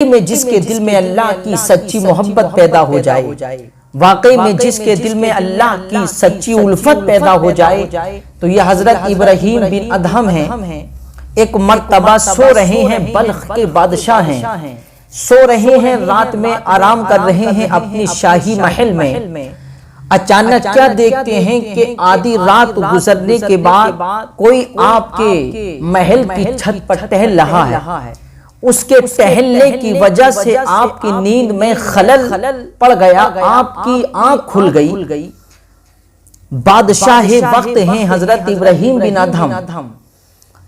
میں جس کے دل میں اللہ کی سچی محبت پیدا ہو جائے، واقعی میں جس کے دل میں اللہ کی سچی الفت پیدا ہو جائے، تو یہ حضرت ابراہیم بن ادہم ہیں۔ ایک مرتبہ سو رہے ہیں، بلخ کے بادشاہ ہیں، سو رہے ہیں، رات میں آرام کر رہے ہیں اپنی شاہی محل میں۔ اچانک کیا دیکھتے ہیں کہ آدھی رات گزرنے کے بعد کوئی آپ کے محل کی چھت پر ٹہل رہا ہے۔ اس کے ٹہلنے کی وجہ سے آپ کی نیند میں خلل پڑ گیا، آپ کی آنکھ کھل گئی۔ بادشاہ وقت ہیں حضرت ابراہیم بن ادہم،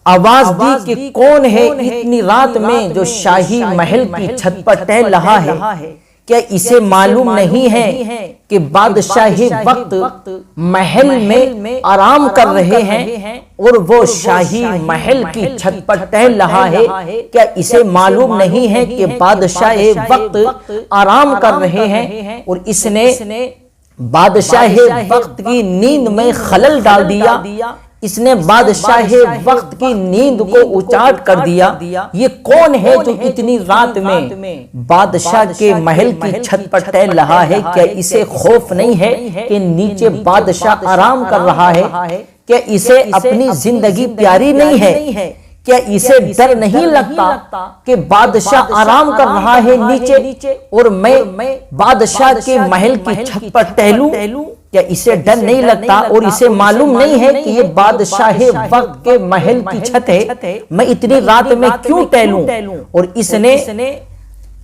آواز دی کہ کون ہے اتنی رات میں جو شاہی محل کی چھت پر ٹہل رہا ہے؟ کیا اسے معلوم نہیں ہے کہ بادشاہ وقت محل میں آرام کر رہے ہیں اور وہ شاہی محل کی چھت پر ٹہل رہا ہے؟ کیا اسے معلوم نہیں ہے کہ بادشاہ وقت آرام کر رہے ہیں اور اس نے بادشاہ وقت کی نیند میں خلل ڈال دیا؟ اس نے بادشاہ وقت کی نیند کو اچاٹ کر دیا۔ یہ کون ہے جو اتنی رات میں بادشاہ کے محل کی چھت پر ٹہل رہا ہے؟ کیا اسے خوف نہیں ہے کہ نیچے بادشاہ آرام کر رہا ہے؟ کیا اسے اپنی زندگی پیاری نہیں ہے؟ کیا اسے ڈر نہیں لگتا کہ بادشاہ آرام کر رہا ہے نیچے اور میں بادشاہ کے محل کی چھت پر ٹہلوں؟ کیا اسے ڈر نہیں لگتا اور اسے معلوم نہیں ہے کہ یہ بادشاہ وقت کے محل کی چھت ہے، میں اتنی رات میں کیوں ٹہلوں؟ اور اس نے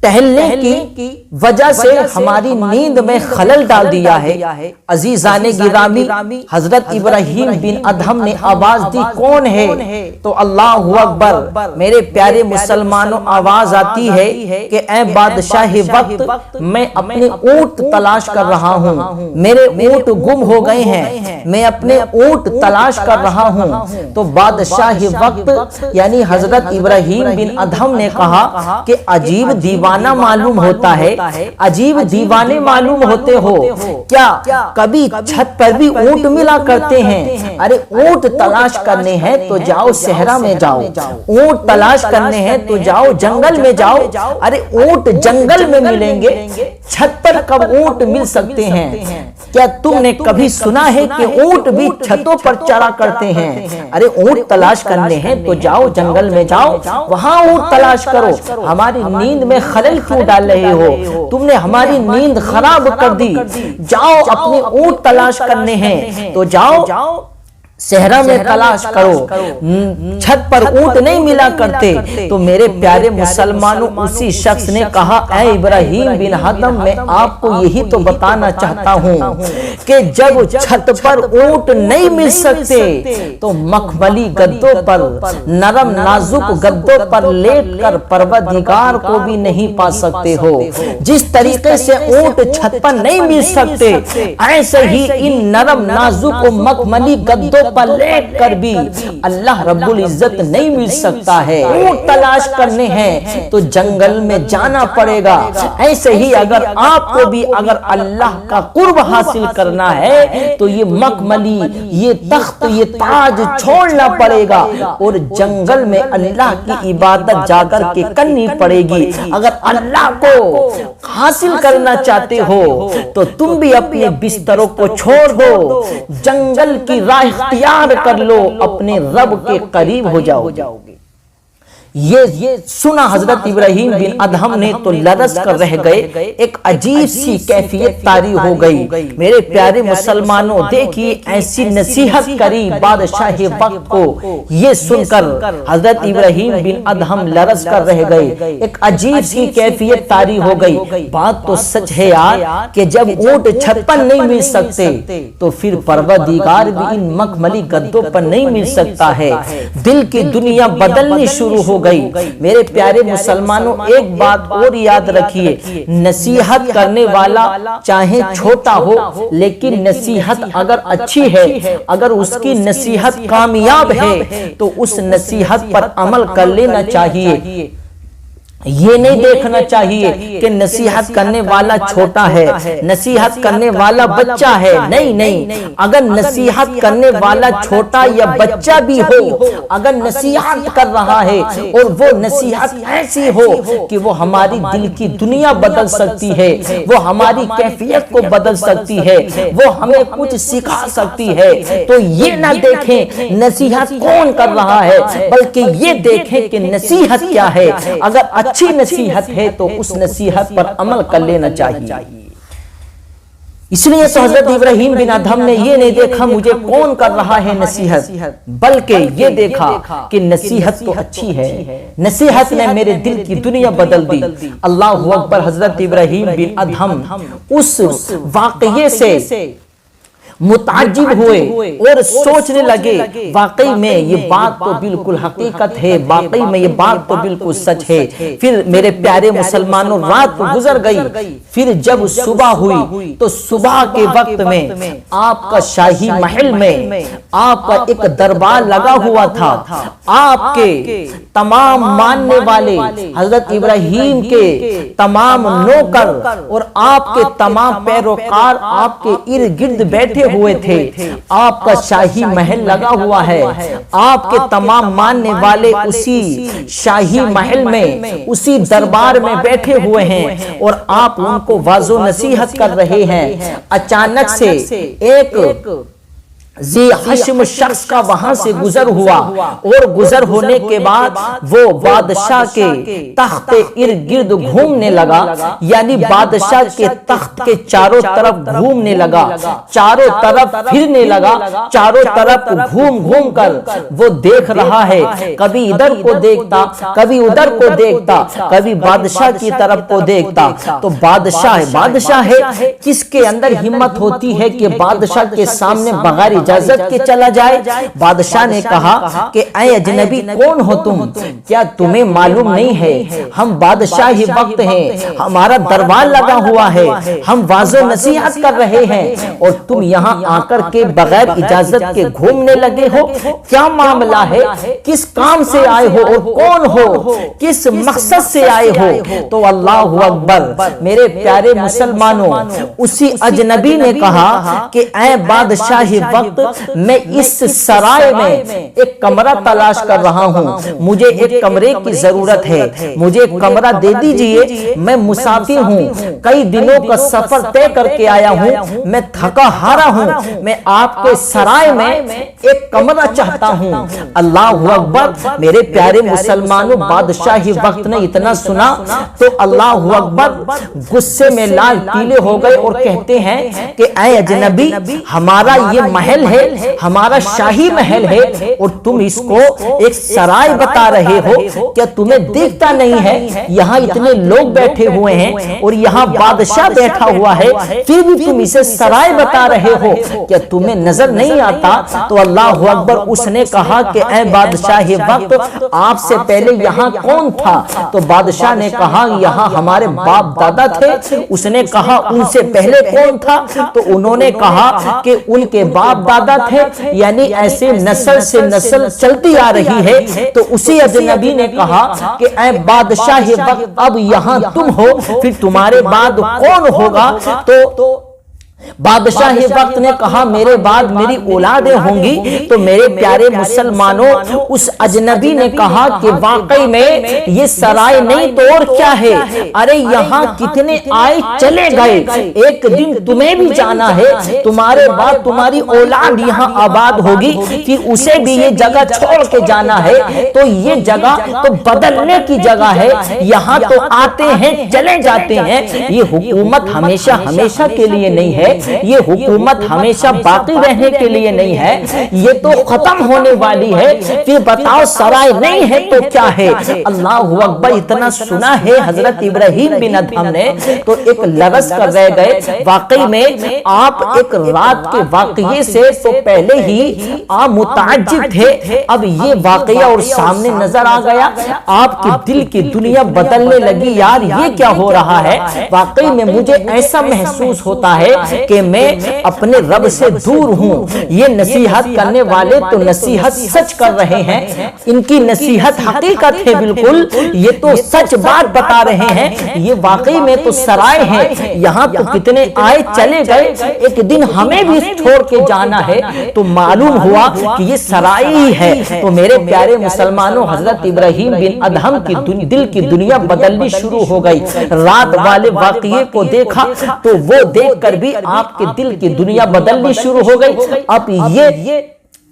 ٹہلنے کی وجہ سے ہماری نیند میں خلل ڈال دیا ہے۔ عزیزان گرامی، حضرت ابراہیم بن ادہم نے آواز دی، کون ہے؟ تو اللہ اکبر، میرے پیارے مسلمانوں، آواز آتی ہے کہ اے بادشاہ وقت، میں اپنے اونٹ تلاش کر رہا ہوں، میرے اونٹ گم ہو گئے ہیں، میں اپنے اونٹ تلاش کر رہا ہوں۔ تو بادشاہ وقت یعنی حضرت ابراہیم بن ادہم نے کہا کہ عجیب دیوانہ معلوم ہوتا ہے، عجیب دیوانے معلوم ہوتے ہو، کیا کبھی چھت پر بھی اونٹ ملا کرتے ہیں؟ ارے اونٹ تلاش کرنے ہیں تو جاؤ صحرا میں جاؤ، اونٹ تلاش کرنے ہیں تو جاؤ جنگل میں جاؤ۔ ارے اونٹ جنگل میں ملیں گے، چھت پر کب اونٹ مل سکتے ہیں؟ کیا تم نے کبھی سنا ہے کہ اونٹ بھی چھتوں پر چرا کرتے ہیں؟ ارے اونٹ تلاش کرنے ہیں تو جاؤ جنگل میں جاؤ، وہاں اونٹ تلاش کرو۔ ہماری نیند میں خلل کیوں ڈال رہے ہو؟ تم نے ہماری نیند خراب کر دی، جاؤ اپنے اونٹ تلاش کرنے ہیں تو جاؤ صحرا میں تلاش کرو، چھت پر اونٹ نہیں ملا کرتے۔ تو میرے پیارے مسلمانوں، اسی شخص نے کہا، اے ابراہیم بن ادہم، میں آپ کو یہی تو بتانا چاہتا ہوں کہ جب چھت پر اونٹ نہیں مل سکتے تو مخملی گدوں پر، نرم نازک گدوں پر لیٹ کر پروردگار کو بھی نہیں پا سکتے ہو۔ جس طریقے سے اونٹ چھت پر نہیں مل سکتے، ایسے ہی ان نرم نازک و مخملی گدوں پر لیٹ کر بھی اللہ رب العزت نہیں مل سکتا ہے۔ اونٹ تلاش کرنے ہیں تو جنگل میں جانا پڑے گا۔ ایسے ہی اگر آپ کو بھی اگر اللہ کا قرب حاصل کرنا ہے تو یہ مخملی، یہ تخت، یہ تاج چھوڑنا پڑے گا اور جنگل میں اللہ کی عبادت جا کر کے کرنی پڑے گی۔ اگر اللہ کو حاصل کرنا چاہتے ہو تو تم بھی اپنے بستروں کو چھوڑ دو، جنگل کی راہ اختیار کر لو، اپنے رب کے قریب ہو جاؤ گے۔ یہ سنا حضرت ابراہیم بن ادہم نے تو لرز کر رہ گئے، ایک عجیب سی کیفیت طاری ہو گئی۔ میرے پیارے مسلمانوں، دیکھیے ایسی نصیحت کری بادشاہ وقت کو، یہ سن کر حضرت ابراہیم بن ادہم لرز کر رہ گئے، ایک عجیب سی کیفیت طاری ہو گئی۔ بات تو سچ ہے یار کہ جب اونٹ چھت پر نہیں مل سکتے تو پھر پروردگار بھی ان مخملی گدوں پر نہیں مل سکتا ہے۔ دل کی دنیا بدلنی شروع ہو گئی۔ میرے پیارے مسلمانوں، ایک بات اور یاد رکھیے، نصیحت کرنے والا چاہے چھوٹا ہو لیکن نصیحت اگر اچھی ہے، اگر اس کی نصیحت کامیاب ہے تو اس نصیحت پر عمل کر لینا چاہیے۔ یہ نہیں دیکھنا چاہیے کہ نصیحت کرنے والا چھوٹا ہے، نصیحت کرنے والا بچہ ہے. نہیں، اگر نصیحت کرنے والا چھوٹا یا بچہ بھی ہو، اگر نصیحت کر رہا ہے اور وہ نصیحت ایسی ہو کہ وہ ہماری دل کی دنیا بدل سکتی ہے، وہ ہماری کیفیت کو بدل سکتی ہے، وہ ہمیں کچھ سکھا سکتی ہے، تو یہ نہ دیکھیں نصیحت کون کر رہا ہے، بلکہ یہ دیکھیں کہ نصیحت کیا ہے. اگر اچھی نصیحت ہے تو اس نصیحت پر عمل کر لینا چاہیے. اس لیے تو حضرت ابراہیم بن ادہم نے یہ نہیں دیکھا مجھے کون کر رہا ہے نصیحت، بلکہ یہ دیکھا کہ نصیحت تو اچھی ہے، نصیحت نے میرے دل کی دنیا بدل دی. اللہ اکبر. حضرت ابراہیم بن ادہم اس واقعے سے متعجب ہوئے اور سوچنے لگے واقعی میں یہ بات تو بالکل حقیقت ہے، واقعی میں یہ بات تو بالکل سچ ہے. پھر میرے پیارے مسلمانوں رات گزر گئی، پھر جب صبح ہوئی تو صبح کے وقت میں آپ کا شاہی محل میں آپ کا ایک دربار لگا ہوا تھا. آپ کے تمام ماننے والے، حضرت ابراہیم کے تمام نوکر اور آپ کے تمام پیروکار آپ کے ارد گرد بیٹھے ہوئے تھے. آپ کا شاہی محل لگا ہوا ہے، آپ کے تمام ماننے والے اسی شاہی محل میں اسی دربار میں بیٹھے ہوئے ہیں اور آپ ان کو واعظ و نصیحت کر رہے ہیں. اچانک سے ایک ذی حشم شخص کا وہاں سے گزر ہوا اور گزر ہونے کے بعد وہ بادشاہ کے تخت ارد گرد گھومنے لگا، یعنی بادشاہ کے تخت کے چاروں طرف گھومنے لگا، چاروں طرف پھرنے لگا، چاروں طرف گھوم کر وہ دیکھ رہا ہے. کبھی ادھر کو دیکھتا، کبھی ادھر کو دیکھتا، کبھی بادشاہ کی طرف کو دیکھتا. تو بادشاہ ہے، کس کے اندر ہمت ہوتی ہے کہ بادشاہ کے سامنے بغیر اجازت کے چلا جائے؟ بادشاہ نے کہا کہ اے اجنبی کون ہو تم؟ کیا تمہیں معلوم نہیں ہے ہم بادشاہی وقت ہیں، ہمارا دربار لگا ہوا ہے، ہم واعظ و نصیحت کر رہے ہیں اور تم یہاں آ کر کے بغیر اجازت کے گھومنے لگے ہو؟ کیا معاملہ ہے؟ کس کام سے آئے ہو اور کون ہو؟ کس مقصد سے آئے ہو؟ تو اللہ اکبر. میرے پیارے مسلمانوں، اسی اجنبی نے کہا کہ اے بادشاہی وقت میں اس سرائے میں ایک کمرہ تلاش کر رہا ہوں، مجھے ایک کمرے کی ضرورت ہے، مجھے ایک کمرہ دے دیجئے. میں مسافر ہوں، کئی دنوں کا سفر طے کر کے آیا ہوں، میں تھکا ہارا ہوں، میں آپ کے سرائے میں ایک کمرہ چاہتا ہوں. اللہ اکبر. میرے پیارے مسلمانوں، بادشاہی وقت نے اتنا سنا تو اللہ اکبر غصے میں لال پیلے ہو گئے اور کہتے ہیں کہ اے اجنبی، ہمارا یہ محل ہے، ہمارا شاہی محل ہے اور تم اس کو ایک سرائے بتا رہے ہو. کیا تمہیں دیکھتا نہیں ہے یہاں اتنے لوگ بیٹھے ہوئے ہیں اور یہاں بادشاہ بیٹھا ہوا ہے، پھر بھی تم اسے سرائے بتا رہے ہو؟ کیا تمہیں نظر نہیں آتا؟ تو اللہ اکبر. اس نے کہا کہ اے بادشاہ وقت، آپ سے پہلے یہاں کون تھا؟ تو بادشاہ نے کہا یہاں ہمارے باپ دادا تھے. اس نے کہا ان سے پہلے کون تھا؟ تو انہوں نے کہا کہ ان کے باپ دادا تھے، یعنی ایسے نسل سے نسل چلتی آ رہی ہے. تو اسی اجنبی نے کہا کہ اے بادشاہ وقت، اب یہاں تم ہو، پھر تمہارے بعد کون ہوگا؟ تو بادشاہ وقت نے کہا میرے بعد میری اولادیں ہوں گی. تو میرے پیارے مسلمانوں، اس اجنبی نے کہا کہ واقعی میں یہ سرائے نہیں تو اور کیا ہے؟ ارے یہاں کتنے آئے چلے گئے، ایک دن تمہیں بھی جانا ہے، تمہارے بعد تمہاری اولاد یہاں آباد ہوگی، پھر اسے بھی یہ جگہ چھوڑ کے جانا ہے. تو یہ جگہ تو بدلنے کی جگہ ہے، یہاں تو آتے ہیں چلے جاتے ہیں. یہ حکومت ہمیشہ کے لیے نہیں ہے، یہ حکومت ہمیشہ باقی رہنے کے لیے نہیں ہے، یہ تو ختم ہونے والی ہے. پھر بتاؤ سرائے نہیں ہے تو کیا ہے؟ اللہ اکبر. اتنا سنا ہے حضرت ابراہیم بن ادہم نے تو ایک لرز کر رہ گئے. واقعی میں آپ ایک رات کے واقعے سے تو پہلے ہی آپ متعجب تھے، اب یہ واقعہ اور سامنے نظر آ گیا، آپ کے دل کی دنیا بدلنے لگی. یار یہ کیا ہو رہا ہے؟ واقعی میں مجھے ایسا محسوس ہوتا ہے کہ میں اپنے رب سے دور ہوں۔ یہ نصیحت کرنے والے تو نصیحت سچ کر رہے ہیں، ان کی نصیحت حقیقت ہے، بالکل یہ تو سچ بات بتا رہے ہیں، یہ واقعی میں تو سرائے ہیں، یہاں تو کتنے آئے چلے گئے، ایک دن ہمیں بھی چھوڑ کے جانا ہے۔ تو معلوم ہوا کہ یہ سرائے ہی ہے۔ تو میرے پیارے مسلمانوں، حضرت ابراہیم بن ادہم کی دل کی دنیا بدلنی شروع ہو گئی۔ رات والے واقعے کو دیکھا تو وہ دیکھ کر بھی آپ کے دل کی دنیا بدلنی شروع ہو گئی۔ اب یہ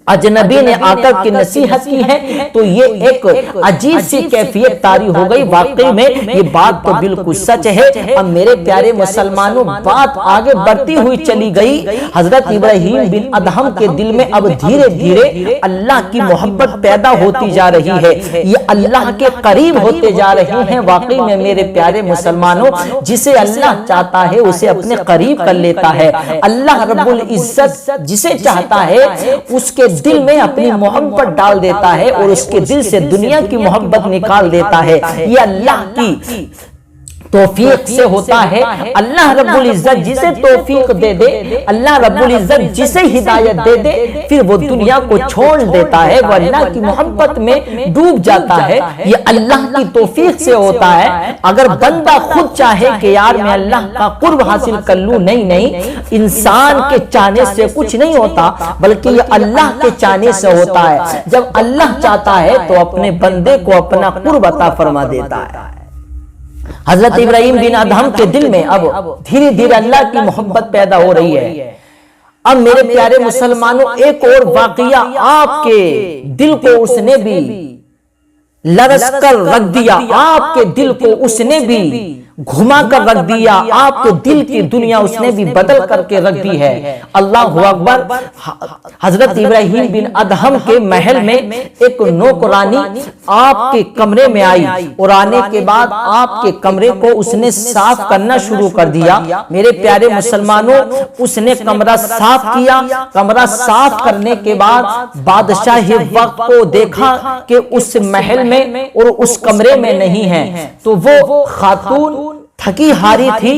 اجنبی نے آ کر کی نصیحت کی ہے تو یہ ایک عجیب سی کیفیت طاری ہو گئی۔ واقعی میں یہ بات تو بالکل سچ ہے۔ اب میرے پیارے مسلمانوں، بات آگے بڑھتی ہوئی چلی گئی۔ حضرت ابراہیم بن ادہم کے دل میں اب دھیرے دھیرے اللہ کی محبت پیدا ہوتی جا رہی ہے، یہ اللہ کے قریب ہوتے جا رہے ہیں۔ واقعی میں میرے پیارے مسلمانوں، جسے اللہ چاہتا ہے اسے اپنے قریب کر لیتا ہے۔ اللہ رب العزت جسے چاہتا ہے اس کے دل میں اپنی محبت ڈال دیتا ہے اور اس کے دل سے دنیا کی محبت نکال دیتا ہے۔ یہ اللہ کی توفیق سے ہوتا ہے۔ اللہ رب العزت جسے توفیق دے دے، اللہ رب العزت جسے ہدایت دے دے، پھر وہ دنیا کو چھوڑ دیتا ہے، وہ اللہ کی محبت میں ڈوب جاتا ہے۔ یہ اللہ کی توفیق سے ہوتا ہے۔ اگر بندہ خود چاہے کہ یار میں اللہ کا قرب حاصل کر لوں، نہیں، انسان کے چاہنے سے کچھ نہیں ہوتا، بلکہ یہ اللہ کے چاہنے سے ہوتا ہے۔ جب اللہ چاہتا ہے تو اپنے بندے کو اپنا قرب عطا فرما دیتا ہے۔ حضرت ابراہیم بن ادہم کے دل میں اب دھیرے دھیرے اللہ کی محبت پیدا ہو رہی ہے۔ اب میرے پیارے مسلمانوں، ایک اور واقعہ آپ کے دل کو اس نے بھی لرز کر رکھ دیا، آپ کے دل کو اس نے بھی گھما کر رکھ دیا، آپ کے دل کی دنیا اس نے بھی بدل کر کے رکھ دی ہے۔ اللہ اکبر۔ حضرت ابراہیم بن ادہم کے محل میں ایک نوکرانی آپ کے کمرے میں آئی اور آنے کے بعد آپ کے کمرے کو اس نے صاف کرنا شروع کر دیا۔ میرے پیارے مسلمانوں، اس نے کمرہ صاف کیا۔ کمرہ صاف کرنے کے بعد بادشاہ وقت کو دیکھا کہ اس محل میں اور اس کمرے میں نہیں ہے، تو وہ خاتون تھکی ہاری تھی،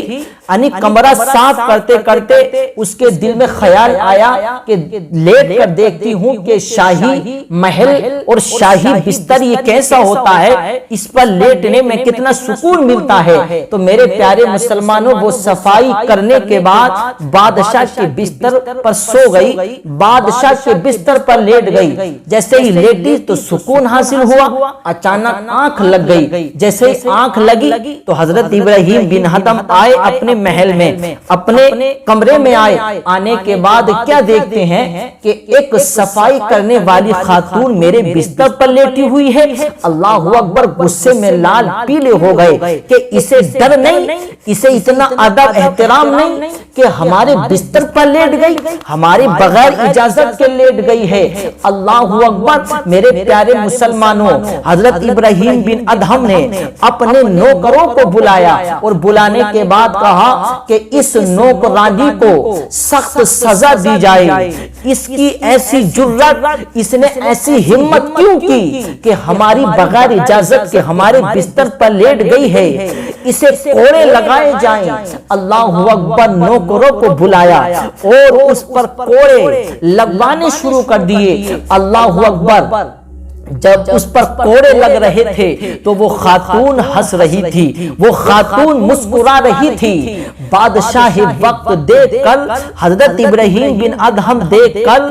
یعنی کمرہ صاف کرتے کرتے اس کے دل میں خیال آیا کہ لیٹ کر دیکھتی ہوں کہ شاہی محل اور شاہی بستر یہ کیسا ہوتا ہے، اس پر لیٹنے میں کتنا سکون ملتا ہے۔ تو میرے پیارے مسلمانوں، وہ صفائی کرنے کے بعد بادشاہ کے بستر پر سو گئی، بادشاہ کے بستر پر لیٹ گئی۔ جیسے ہی لیٹی تو سکون حاصل ہوا، اچانک آنکھ لگ گئی۔ جیسے ہی آنکھ لگی تو حضرت ابراہیم بن ادہم آئے اپنے محل میں، اپنے کمرے میں آئے۔ آنے کے بعد کیا دیکھتے ہیں کہ ایک صفائی کرنے والی خاتون میرے بستر پر لیٹی ہوئی ہے۔ اللہ اکبر۔ غصے میں لال پیلے ہو گئے کہ اسے ڈر نہیں، اسے اتنا ادب احترام نہیں کہ ہمارے بستر پر لیٹ گئی، ہمارے بغیر اجازت کے لیٹ گئی ہے۔ اللہ اکبر۔ میرے پیارے مسلمانوں، حضرت ابراہیم بن ادہم نے اپنے نوکروں کو بلایا اور بلانے کے بعد کہا کہ اس نوکرانی کو سخت سزا دی جائے۔ اس کی ایسی جرات، اس نے ایسی ہمت کیوں کی کہ ہماری بغیر اجازت کے ہمارے بستر پر لیٹ گئی ہے، اسے کوڑے لگائے جائیں۔ اللہ اکبر۔ نوکروں کو بلایا اور اس پر کوڑے لگوانے شروع کر دیے۔ اللہ اکبر۔ جب اس پر کوڑے لگ رہے تھے تو وہ خاتون ہنس رہی تھی، وہ خاتون مسکرا رہی تھی۔ بادشاہ وقت دیکھ کر، حضرت ابراہیم بن ادہم دیکھ کر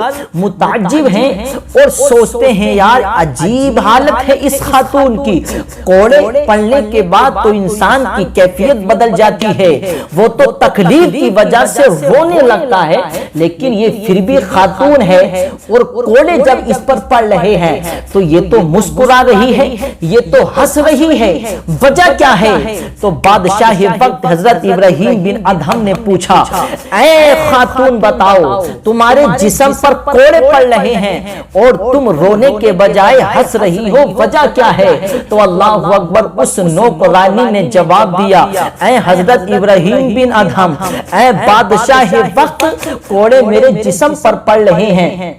متعجب ہیں اور سوچتے ہیں یار عجیب حالت ہے اس خاتون کی۔ کوڑے پڑنے کے بعد تو انسان کی کیفیت بدل جاتی ہے، وہ تو تکلیف کی وجہ سے رونے لگتا ہے، لیکن یہ پھر بھی خاتون ہے اور کوڑے جب اس پر پڑ رہے ہیں تو یہ تو مسکرا رہی ہے، یہ تو ہنس رہی ہے، وجہ کیا ہے؟ تو بادشاہ وقت حضرت ابراہیم بن ادہم نے پوچھا، اے خاتون بتاؤ، تمہارے جسم پر کوڑے پڑ رہے ہیں اور تم رونے کے بجائے ہنس رہی ہو، وجہ کیا ہے؟ تو اللہ اکبر، اس نوکرانی نے جواب دیا، اے حضرت ابراہیم بن ادہم، اے بادشاہ وقت، کوڑے میرے جسم پر پڑ رہے ہیں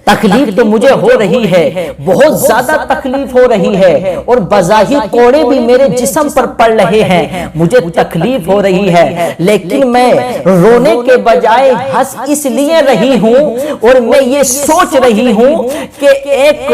تکلیف تو مجھے ہو رہی ہے، بہت زیادہ تکلیف ہو رہی ہے، اور بظاہر کوڑے بھی میرے جسم پر پڑ رہے ہیں، مجھے تکلیف ہو رہی ہے، لیکن میں رونے کے بجائے ہنس اس لیے رہی ہوں، اور میں یہ سوچ رہی ہوں کہ ایک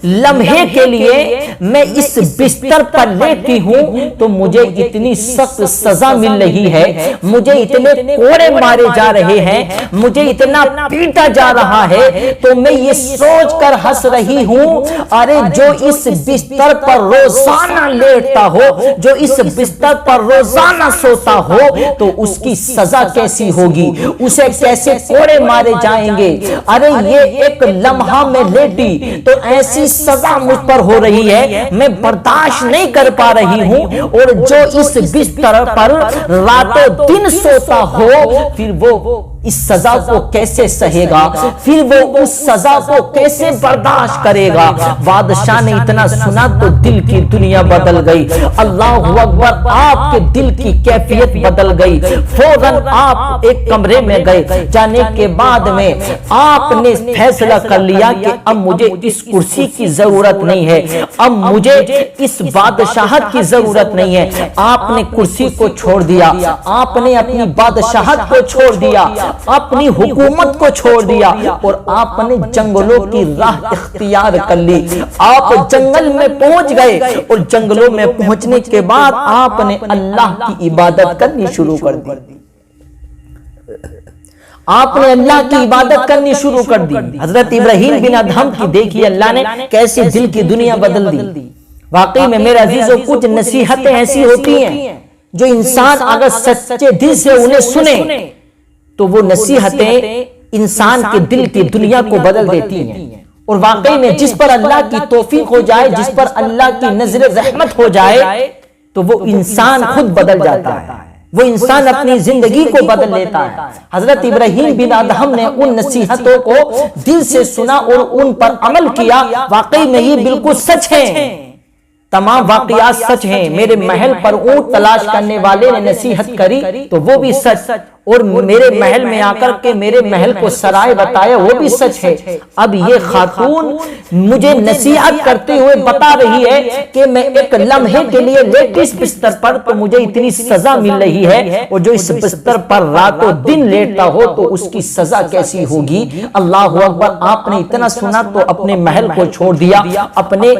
لمحے کے لیے میں اس بستر پر لیٹی ہوں تو مجھے اتنی سخت سزا مل رہی ہے، مجھے اتنے کوڑے مارے جا رہے ہیں، مجھے اتنا پیٹا جا رہا ہے، تو میں یہ سوچ کر ہنس رہی ہوں، ارے جو اس بستر پر روزانہ لیٹتا ہو، جو اس بستر پر روزانہ سوتا ہو، تو اس کی سزا کیسی ہوگی، اسے کیسے کوڑے مارے جائیں گے۔ ارے یہ ایک لمحہ میں لیٹی تو ایسی سزا مجھ پر ہو رہی ہے، میں برداشت نہیں کر پا رہی ہوں، اور جو اس بستر پر راتوں دن سوتا ہو، پھر وہ اس سزا کو کیسے سہے گا، پھر وہ اس سزا کو کیسے برداشت کرے گا۔ بادشاہ نے اتنا سنا تو دل کی دنیا بدل گئی، اللہ اکبر، آپ کے دل کی کیفیت بدل گئی، فوراً آپ ایک کمرے میں گئے، جانے کے بعد میں آپ نے فیصلہ کر لیا کہ اب مجھے اس کرسی کی ضرورت نہیں ہے، اب مجھے اس بادشاہت کی ضرورت نہیں ہے۔ آپ نے کرسی کو چھوڑ دیا، آپ نے اپنی بادشاہت کو چھوڑ دیا، اپنی حکومت کو چھوڑ دیا، اور آپ نے جنگلوں کی راہ اختیار کر لی۔ آپ جنگل میں پہنچ گئے، اور جنگلوں میں پہنچنے کے بعد آپ نے اللہ کی عبادت کرنی شروع کر دی۔ آپ نے اللہ کی عبادت کرنی شروع کر دی۔ حضرت ابراہیم بن ادہم کی دیکھیے اللہ نے کیسے دل کی دنیا بدل دی۔ واقعی میں میرے عزیزوں کچھ نصیحتیں ایسی ہوتی ہیں جو انسان اگر سچے دل سے انہیں سنے تو وہ نصیحتیں انسان کے دل کی دنیا کو بدل دیتی ہیں، اور واقعی میں جس پر اللہ کی توفیق ہو جائے، جس پر اللہ کی نظر رحمت ہو جائے، تو وہ انسان خود بدل جاتا ہے، وہ انسان اپنی زندگی کو بدل لیتا ہے۔ حضرت ابراہیم بن ادہم نے ان نصیحتوں کو دل سے سنا اور ان پر عمل کیا۔ واقعی میں یہ بالکل سچ ہے، تمام واقعات سچ ہیں۔ میرے محل پر اونٹ تلاش کرنے والے نے نصیحت کری تو وہ بھی سچ، اور میرے محل میں آ کر کے میرے محل کو سرائے بتایا، وہ بھی سچ ہے۔ اب یہ خاتون مجھے نصیحت کرتے ہوئے بتا رہی ہے کہ میں ایک لمحے کے لیے لیٹی اس بستر پر تو مجھے اتنی سزا مل رہی ہے، اور جو اس بستر پر راتوں دن لیٹتا ہو تو اس کی سزا کیسی ہوگی۔ اللہ اکبر، آپ نے اتنا سنا تو اپنے محل کو چھوڑ دیا، اپنے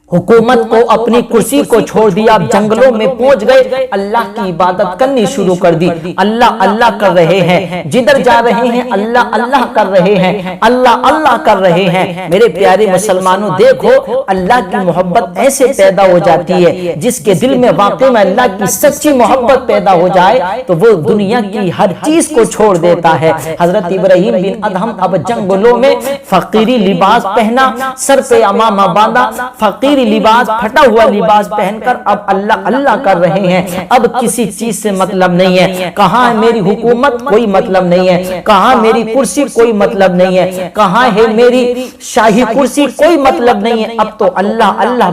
حکومت کو، اپنی کرسی کو چھوڑ دیا، آپ جنگلوں میں پہنچ گئے، اللہ کی عبادت کرنی شروع کر دی۔ اللہ اللہ کر رہے ہیں، جدھر جا رہے ہیں اللہ اللہ کر رہے ہیں، اللہ اللہ کر رہے ہیں۔ میرے پیارے مسلمانوں، دیکھو اللہ کی محبت ایسے پیدا ہو جاتی ہے، جس کے دل میں واقعی میں اللہ کی سچی محبت پیدا ہو جائے تو وہ دنیا کی ہر چیز کو چھوڑ دیتا ہے۔ حضرت ابراہیم بن ادہم اب جنگلوں میں فقیری لباس پہنا، سر پہ امامہ باندھا، فقیر لباس، پھٹا ہوا لباس پہن کر اب اللہ اللہ کر رہے ہیں۔ اب کسی چیز سے مطلب نہیں ہے، کہاں ہے میری حکومت، کوئی مطلب نہیں ہے، کہاں میری کرسی، کوئی مطلب نہیں ہے، کہاں ہے میری شاہی کرسی، کوئی مطلب نہیں ہے۔ اب تو اللہ اللہ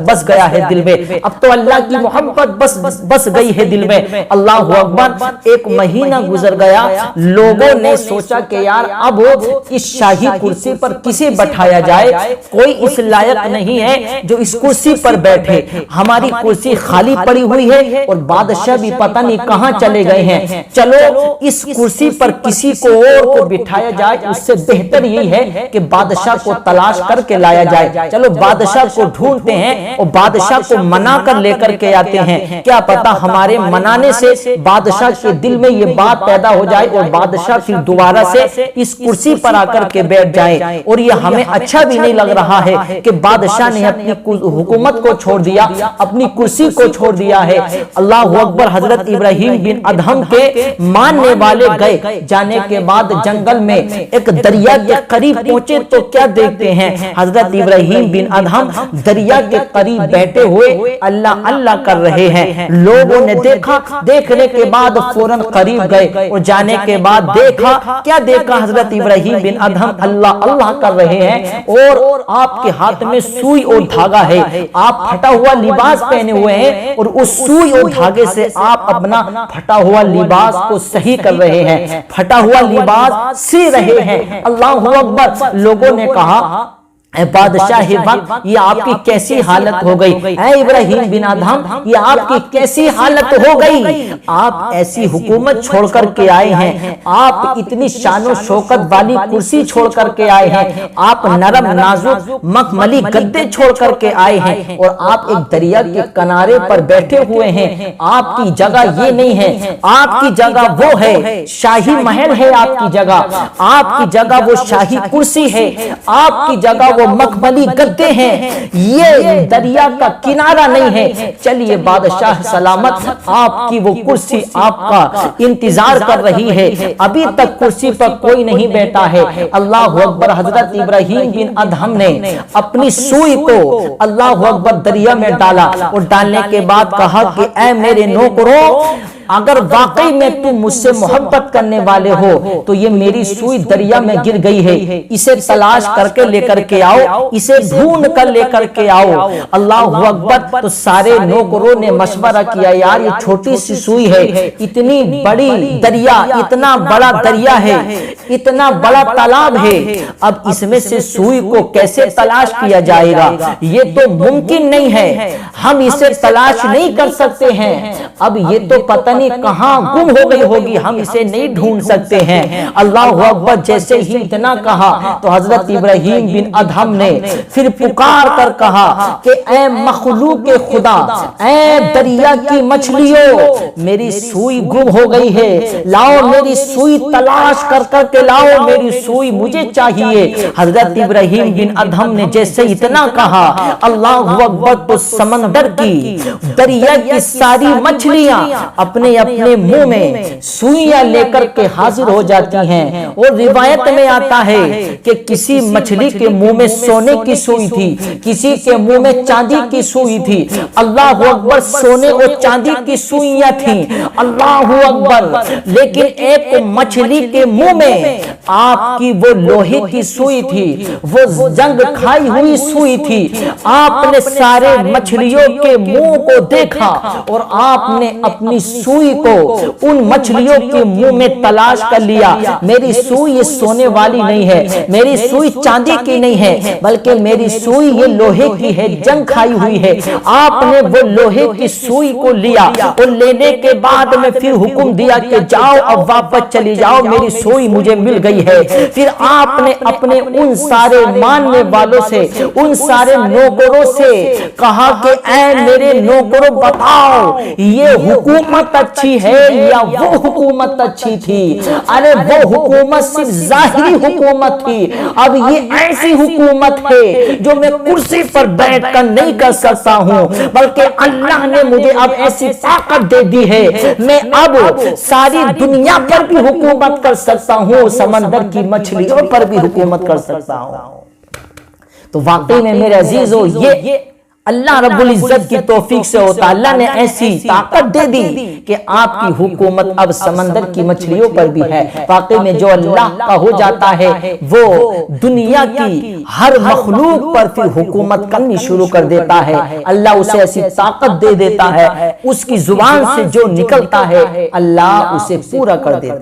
بس گیا ہے دل میں، اب تو اللہ کی محبت بس گئی ہے دل میں۔ اللہ اکبر، ایک مہینہ گزر گیا، لوگوں نے سوچا کہ یار اب اس شاہی کرسی پر کسے بٹھایا جائے، کوئی اس لائق نہیں ہے جو اس کرسی پر بیٹھے، ہماری کرسی خالی پڑی ہوئی ہے، اور بادشاہ بھی پتہ نہیں کہاں چلے گئے ہیں، چلو اس کرسی پر کسی کو اور کو بٹھایا جائے، اس سے بہتر یہی ہے کہ بادشاہ کو تلاش کر کے لایا جائے۔ چلو بادشاہ کو ڈھونڈتے ہیں اور بادشاہ کو منا کر لے کر کے آتے ہیں، کیا پتا ہمارے منانے سے بادشاہ کے دل میں یہ بات پیدا ہو جائے اور بادشاہ پھر دوبارہ سے اس کرسی پر آ کر کے بیٹھ جائے۔ اور یہ ہمیں اچھا بھی نہیں لگ رہا ہے کہ بادشاہ نے اپنی حکومت کو چھوڑ دیا، اپنی کرسی کو چھوڑ دیا ہے۔ اللہ اکبر، حضرت ابراہیم بن ادہم کے ماننے والے گئے، جانے کے بعد جنگل میں ایک دریا کے قریب پہنچے تو کیا دیکھتے ہیں، حضرت ابراہیم بن ادہم دریا کے قریب بیٹھے ہوئے اللہ اللہ کر رہے ہیں۔ لوگوں نے دیکھا، دیکھنے کے بعد فوراً قریب گئے، اور جانے کے بعد دیکھا، کیا دیکھا، حضرت ابراہیم بن ادہم اللہ اللہ کر رہے ہیں، اور آپ کے ہاتھ میں سوئی اور دھاگا دھاگا ہے، آپ پھٹا ہوا لباس پہنے ہوئے ہیں اور اس سوئی اور دھاگے سے آپ اپنا پھٹا ہوا لباس کو صحیح کر رہے ہیں، پھٹا ہوا لباس سی رہے ہیں۔ اللہ اکبر۔ لوگوں نے کہا اے بادشاہ وقت، یہ آپ کی کیسی حالت ہو گئی؟ اے ابراہیم بن ادہم، یہ آپ کی کیسی حالت ہو گئی؟ آپ ایسی حکومت چھوڑ کر کے آئے ہیں، آپ اتنی شان و شوکت والی کرسی چھوڑ کر کے آئے ہیں، آپ نرم نازک مخملی گدے چھوڑ کر کے آئے ہیں، اور آپ ایک دریا کے کنارے پر بیٹھے ہوئے ہیں۔ آپ کی جگہ یہ نہیں ہے، آپ کی جگہ وہ ہے، شاہی محل ہے آپ کی جگہ، آپ کی جگہ وہ شاہی کرسی ہے، آپ کی جگہ وہ مخملی گدے ہیں، یہ دریا کا کنارہ نہیں ہے۔ چلیے بادشاہ سلامت، آپ کی وہ کرسی آپ کا انتظار کر رہی ہے، ابھی تک کرسی پر کوئی نہیں بیٹھا ہے۔ اللہ اکبر۔ حضرت ابراہیم بن ادہم نے اپنی سوئی کو اللہ اکبر دریا میں ڈالا، اور ڈالنے کے بعد کہا کہ اے میرے نوکروں، اگر واقعی میں تم مجھ سے محبت کرنے والے ہو تو یہ میری سوئی دریا میں گر گئی ہے، اسے تلاش کر کے لے کر کے آؤ، اسے ڈھونڈ کر لے کر کے آؤ۔ اللہ اکبر۔ تو سارے نوکروں نے مشورہ کیا، یار یہ چھوٹی سی سوئی ہے، اتنی بڑی دریا، اتنا بڑا دریا ہے، اتنا بڑا تالاب ہے، اب اس میں سے سوئی کو کیسے تلاش کیا جائے گا؟ یہ تو ممکن نہیں ہے، ہم اسے تلاش نہیں کر سکتے ہیں، اب یہ تو پتہ نہیں کہاں گم ہو گئی ہوگی، ہم اسے نہیں ڈھونڈ سکتے ہیں۔ اللہ اکبر۔ جیسے ہی اتنا کہا تو حضرت ابراہیم بن ادہم نے پھر پکار کر کہا کہ اے مخلوق خدا، اے دریا کی مچھلیوں، میری سوئی گم ہو گئی ہے، لاؤ میری سوئی تلاش کر کر کے لاؤ، میری سوئی مجھے چاہیے۔ حضرت ابراہیم بن ادہم نے جیسے اتنا کہا، اللہ اکبر، تو سمندر کی، دریا کی ساری مچھلیاں اپنے منہ میں سوئیاں لے کر کے حاضر ہو جاتی ہیں۔ اور روایت میں آتا ہے کہ کسی مچھلی کے منہ میں سونے کی سوئی تھی، کسی کے منہ میں چاندی کی سوئی تھی۔ اللہ اکبر۔ سونے اور چاندی کی سوئیاں تھیں، اللہ اکبر، لیکن ایک مچھلی کے منہ میں آپ کی وہ لوہے کی سوئی تھی، وہ جنگ کھائی ہوئی سوئی تھی۔ آپ نے سارے مچھلیوں کے منہ کو دیکھا اور آپ نے اپنی سوئی کو ان مچھلیوں کے منہ میں تلاش کر لیا۔ میری سوئی یہ سونے والی نہیں ہے، میری سوئی چاندی کی نہیں ہے، بلکہ میری سوئی یہ لوہے کی ہے، جنگ کھائی ہوئی ہے۔ آپ نے وہ لوہے کی سوئی کو لیا اور لینے کے بعد میں پھر حکم دیا کہ جاؤ اب واپس چلی جاؤ، میری سوئی مجھے مل گئی ہے۔ پھر آپ نے اپنے ان سارے ماننے والوں سے، ان سارے نوکروں سے کہا کہ اے میرے نوکروں، بتاؤ یہ حکومت اچھی ہے یا وہ حکومت اچھی تھی؟ ارے وہ حکومت صرف ظاہری حکومت تھی، اب یہ ایسی حکومت ہے جو میں کرسی پر بیٹھ کر نہیں کر سکتا ہوں، بلکہ اللہ نے مجھے اب ایسی طاقت دے دی ہے، میں اب ساری دنیا پر بھی حکومت کر سکتا ہوں، سمندر کی مچھلیوں پر بھی حکومت کر سکتا ہوں۔ تو واقعی میں میرے عزیزو، یہ اللہ رب العزت کی توفیق سے ہوتا۔ اللہ نے ایسی طاقت دے دی کہ آپ کی حکومت اب سمندر کی مچھلیوں پر بھی ہے۔ واقعی میں جو اللہ کا ہو جاتا ہے وہ دنیا کی ہر مخلوق پر پھر حکومت کرنی شروع کر دیتا ہے۔ اللہ اسے ایسی طاقت دے دیتا ہے، اس کی زبان سے جو نکلتا ہے اللہ اسے پورا کر دیتا ہے۔